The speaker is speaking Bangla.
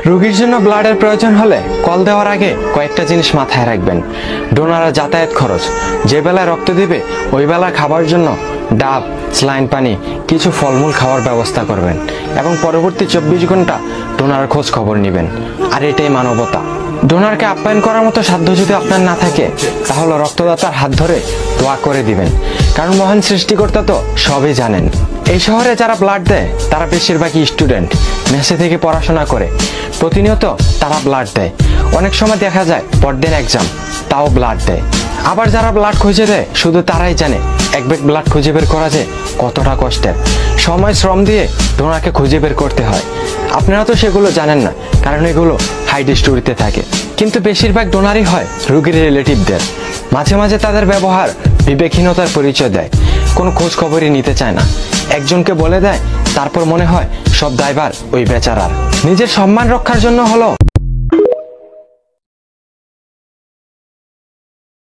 রোগীর জন্য ব্লাডের প্রয়োজন হলে কল দেওয়ার আগে কয়েকটা জিনিস মাথায় রাখবেন। ডোনারের যাতায়াত খরচ, যে বেলায় রক্ত দিবে ওই বেলা খাবার জন্য ডাব, স্যালাইন পানি, কিছু ফলমূল খাওয়ার ব্যবস্থা করবেন এবং পরবর্তী 24 ঘন্টা ডোনারের খোঁজ খবর নেবেন। আর এটাই মানবতা। ডোনারকে আপ্যায়ন করার মতো সাধ্য যদি আপনার না থাকে তাহলে রক্তদাতার হাত ধরে দোয়া করে দিবেন, কারণ মহান সৃষ্টিকর্তা তো সবই জানেন। এই শহরে যারা ব্লাড দেয় তারা বেশিরভাগই স্টুডেন্ট, মেসে থেকে পড়াশোনা করে। প্রতিনিয়ত তারা ব্লাড দেয়। অনেক সময় দেখা যায় পরদিন এক্সাম, তাও ব্লাড দেয়। আবার যারা ব্লাড খুঁজে দেয় শুধু তারাই জানে এক ব্যাগ ব্লাড খুঁজে বের করা যে কতটা কষ্টের। সময় শ্রম দিয়ে ডোনারকে খুঁজে বের করতে হয়। আপনারা তো সেগুলো জানেন না, কারণ এগুলো হাইড স্টোরিতে থাকে। কিন্তু বেশিরভাগ ডোনারই হয় রোগীর রিলেটিভদের। মাঝে মাঝে তাদের ব্যবহার বিবেকহীনতার পরিচয় দেয়, কোনো খোঁজ খবরই নিতে চায় না। একজনকে বলে দেয়, তারপর মনে হয় সব দায়ভার ওই বেচারার। নিজের সম্মান রক্ষার জন্য হলো